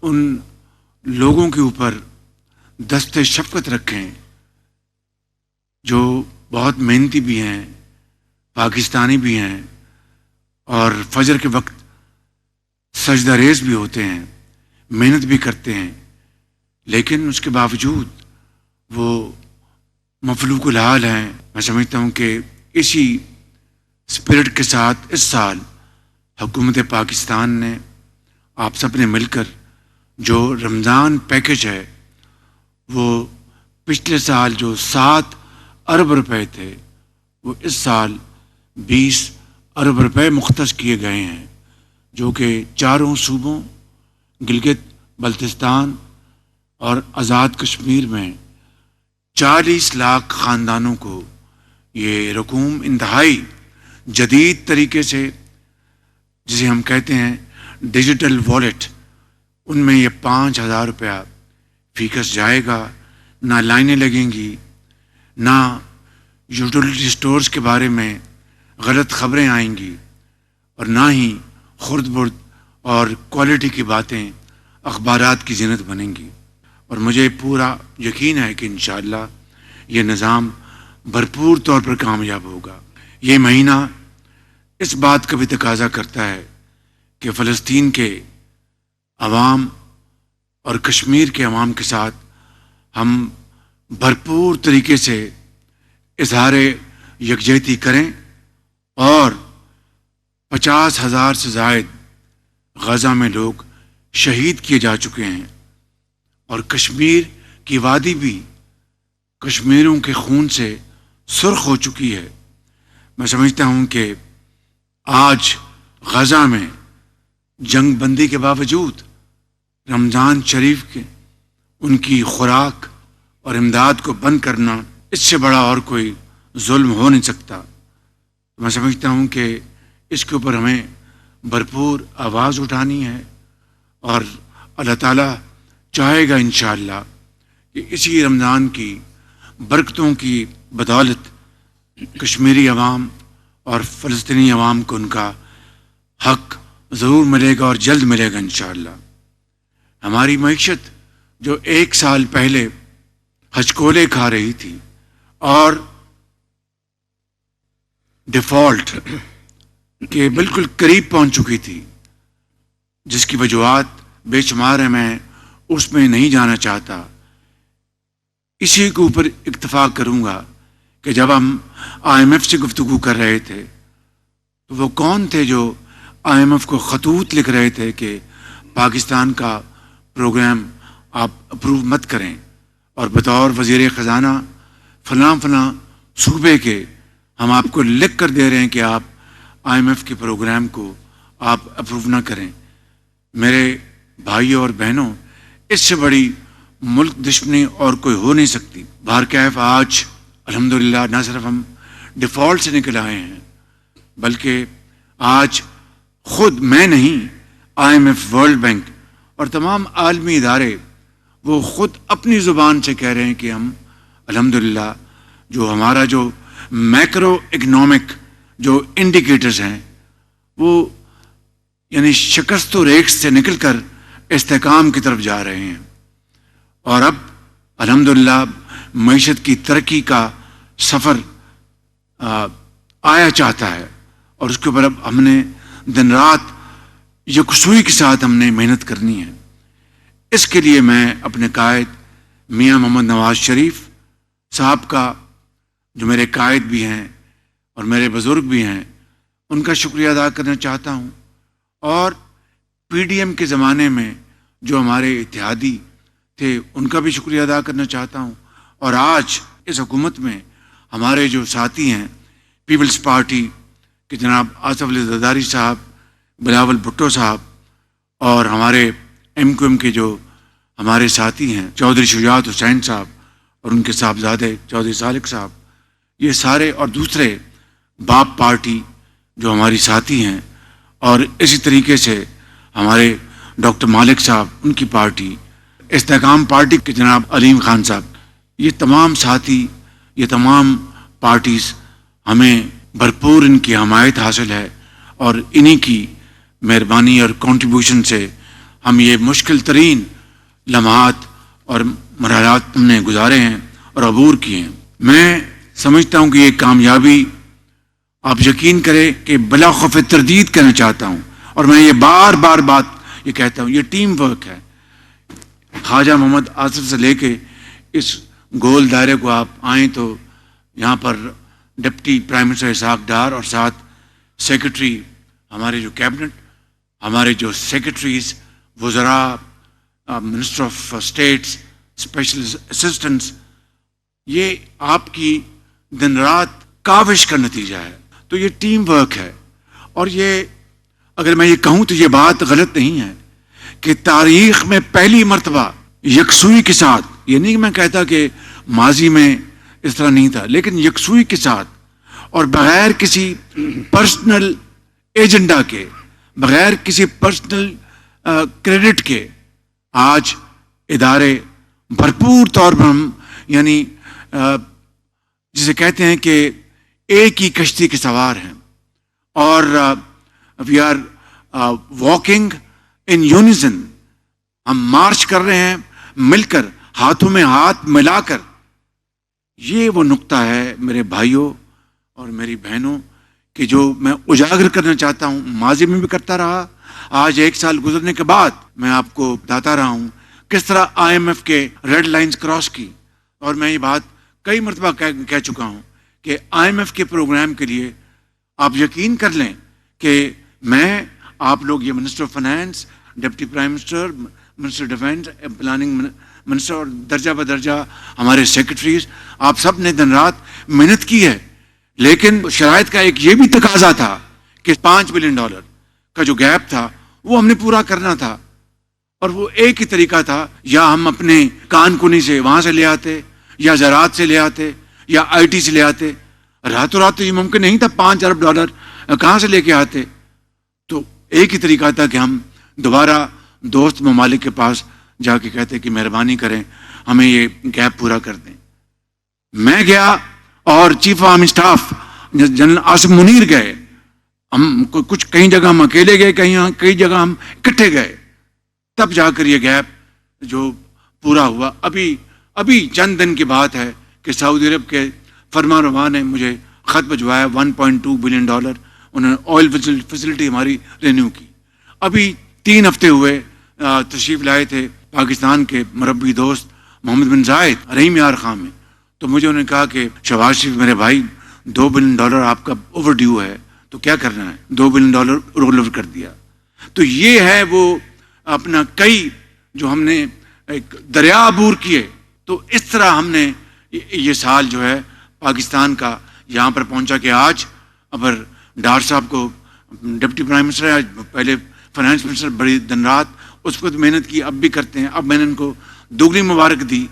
ان لوگوں کے اوپر دست شفقت رکھیں جو بہت محنتی بھی ہیں، پاکستانی بھی ہیں، اور فجر کے وقت سجدہ ریز بھی ہوتے ہیں، محنت بھی کرتے ہیں، لیکن اس کے باوجود وہ مفلوق الحال ہیں۔ میں سمجھتا ہوں کہ اسی اسپرٹ کے ساتھ اس سال حکومت پاکستان نے آپ سب نے مل کر جو رمضان پیکج ہے، وہ پچھلے سال جو 7 ارب روپے تھے، وہ اس سال 20 ارب روپے مختص کیے گئے ہیں، جو کہ چاروں صوبوں گلگت بلتستان اور آزاد کشمیر میں 40 لاکھ خاندانوں کو یہ رقوم انتہائی جدید طریقے سے، جسے ہم کہتے ہیں ڈیجیٹل والیٹ، ان میں یہ 5,000 روپیہ فیکس جائے گا، نہ لائنیں لگیں گی، نہ یوٹیلیٹی سٹورز کے بارے میں غلط خبریں آئیں گی، اور نہ ہی خرد برد اور کوالٹی کی باتیں اخبارات کی زینت بنیں گی۔ اور مجھے پورا یقین ہے کہ انشاءاللہ یہ نظام بھرپور طور پر کامیاب ہوگا۔ یہ مہینہ اس بات کا بھی تقاضا کرتا ہے کہ فلسطین کے عوام اور کشمیر کے عوام کے ساتھ ہم بھرپور طریقے سے اظہار یکجہتی کریں، اور 50,000 سے زائد غزہ میں لوگ شہید کیے جا چکے ہیں، اور کشمیر کی وادی بھی کشمیریوں کے خون سے سرخ ہو چکی ہے۔ میں سمجھتا ہوں کہ آج غزہ میں جنگ بندی کے باوجود رمضان شریف کے ان کی خوراک اور امداد کو بند کرنا، اس سے بڑا اور کوئی ظلم ہو نہیں سکتا۔ میں سمجھتا ہوں کہ اس کے اوپر ہمیں بھرپور آواز اٹھانی ہے، اور اللہ تعالیٰ چاہے گا انشاءاللہ کہ اسی رمضان کی برکتوں کی بدولت کشمیری عوام اور فلسطینی عوام کو ان کا حق ضرور ملے گا، اور جلد ملے گا انشاءاللہ۔ ہماری معیشت جو 1 سال پہلے ہچکولے کھا رہی تھی اور ڈیفالٹ کے بالکل قریب پہنچ چکی تھی، جس کی وجوہات بے شمار ہیں، میں اس میں نہیں جانا چاہتا۔ اسی کے اوپر اکتفا کروں گا کہ جب ہم IMF سے گفتگو کر رہے تھے تو وہ کون تھے جو IMF کو خطوط لکھ رہے تھے کہ پاکستان کا پروگرام آپ اپروو مت کریں، اور بطور وزیر خزانہ فلاں فلاں صوبے کے ہم آپ کو لکھ کر دے رہے ہیں کہ آپ IMF کے پروگرام کو آپ اپروو نہ کریں۔ میرے بھائیوں اور بہنوں، اس سے بڑی ملک دشمنی اور کوئی ہو نہیں سکتی۔ بہرکیف آج الحمدللہ نہ صرف ہم ڈیفالٹ سے نکل آئے ہیں، بلکہ آج خود میں نہیں، IMF، ورلڈ بینک اور تمام عالمی ادارے وہ خود اپنی زبان سے کہہ رہے ہیں کہ ہم الحمدللہ جو ہمارا جو میکرو اکنامک جو انڈیکیٹرز ہیں، وہ یعنی شکست و ریکس سے نکل کر استحکام کی طرف جا رہے ہیں، اور اب الحمدللہ معیشت کی ترقی کا سفر آیا چاہتا ہے، اور اس کے اوپر اب ہم نے دن رات یکسوئی کے ساتھ ہم نے محنت کرنی ہے۔ اس کے لیے میں اپنے قائد میاں محمد نواز شریف صاحب کا، جو میرے قائد بھی ہیں اور میرے بزرگ بھی ہیں، ان کا شکریہ ادا کرنا چاہتا ہوں، اور PDM کے زمانے میں جو ہمارے اتحادی تھے ان کا بھی شکریہ ادا کرنا چاہتا ہوں، اور آج اس حکومت میں ہمارے جو ساتھی ہیں پیپلز پارٹی کہ جناب آصف علی زرداری صاحب، بلاول بھٹو صاحب، اور ہمارے MQM کے جو ہمارے ساتھی ہیں چودھری شجاعت حسین صاحب اور ان کے صاحبزادے چودھری سالک صاحب، یہ سارے، اور دوسرے باپ پارٹی جو ہماری ساتھی ہیں، اور اسی طریقے سے ہمارے ڈاکٹر مالک صاحب، ان کی پارٹی، استحکام پارٹی کے جناب علیم خان صاحب، یہ تمام ساتھی، یہ تمام پارٹیز، ہمیں بھرپور ان کی حمایت حاصل ہے، اور انہی کی مہربانی اور کنٹریبیوشن سے ہم یہ مشکل ترین لمحات اور مرحلات ہم نے گزارے ہیں اور عبور کیے ہیں. میں سمجھتا ہوں کہ یہ کامیابی آپ یقین کریں کہ بلا خوف تردید کہنا چاہتا ہوں, اور میں یہ بار بار بات یہ کہتا ہوں, یہ ٹیم ورک ہے. خواجہ محمد آصف سے لے کے اس گول دائرے کو آپ آئیں تو یہاں پر deputy prime minister Ishaq Dar اور ساتھ سیکرٹری ہمارے جو کیبنٹ, ہمارے جو سیکرٹریز, وزراء, minister of states, special assistants, یہ آپ کی دن رات کاوش کا نتیجہ ہے. تو یہ ٹیم ورک ہے. اور یہ اگر میں یہ کہوں تو یہ بات غلط نہیں ہے کہ تاریخ میں پہلی مرتبہ یکسوئی کے ساتھ, یہ نہیں کہ میں کہتا کہ ماضی میں اس طرح نہیں تھا, لیکن یکسوئی کے ساتھ اور بغیر کسی پرسنل ایجنڈا کے, بغیر کسی پرسنل کریڈٹ کے, آج ادارے بھرپور طور پر ہم یعنی جسے کہتے ہیں کہ ایک ہی کشتی کے سوار ہیں, اور وی آر واکنگ ان یونیزن. ہم مارچ کر رہے ہیں مل کر, ہاتھوں میں ہاتھ ملا کر. یہ وہ نقطہ ہے میرے بھائیوں اور میری بہنوں کہ جو میں اجاگر کرنا چاہتا ہوں. ماضی میں بھی کرتا رہا, آج 1 سال گزرنے کے بعد میں آپ کو بتاتا رہا ہوں کس طرح IMF کے ریڈ لائنز کراس کی. اور میں یہ بات کئی مرتبہ کہہ چکا ہوں کہ IMF کے پروگرام کے لیے آپ یقین کر لیں کہ میں, آپ لوگ, یہ minister of finance, deputy prime minister, minister defence, planning minister اور درجہ بدرجہ ہمارے سیکرٹریز, آپ سب نے دن رات محنت کی ہے. لیکن شرائط کا ایک یہ بھی تقاضا تھا کہ $5 بلین کا جو گیپ تھا وہ ہم نے پورا کرنا تھا. اور وہ ایک ہی طریقہ تھا, یا ہم اپنے کان کنی سے وہاں سے لے آتے, یا زراعت سے لے آتے, یا IT سے لے آتے. راتوں رات تو یہ ممکن نہیں تھا. $5 ارب کہاں سے لے کے آتے؟ تو ایک ہی طریقہ تھا کہ ہم دوبارہ دوست ممالک کے پاس جا کے کہتے کہ مہربانی کریں ہمیں یہ گیپ پورا کر دیں. میں گیا اور chief of army staff general Asif Munir گئے. ہم کچھ کئی جگہ ہم اکیلے گئے, کئی جگہ ہم اکٹھے گئے, تب جا کر یہ گیپ جو پورا ہوا. ابھی چند دن کی بات ہے کہ سعودی عرب کے فرمان روا نے مجھے خط بھجوایا $1.2 بلین. انہوں نے آئل فیسلٹی ہماری رینیو کی. ابھی 3 ہفتے ہوئے تشریف لائے تھے پاکستان کے مربی دوست محمد بن زائد رحیم یار خان میں. تو مجھے انہوں نے کہا کہ شہباز شریف میرے بھائی $2 بلین آپ کا اوور ڈیو ہے, تو کیا کرنا ہے؟ $2 بلین رول اوور کر دیا. تو یہ ہے وہ اپنا کئی جو ہم نے ایک دریا عبور کیے. تو اس طرح ہم نے یہ سال جو ہے پاکستان کا یہاں پر پہنچا کہ آج اگر ڈار صاحب کو ڈپٹی پرائم منسٹر ہے, پہلے فائنانس منسٹر, بڑی دن رات اس کو محنت کی, اب بھی کرتے ہیں. اب میں نے ان کو دوگنی مبارک دی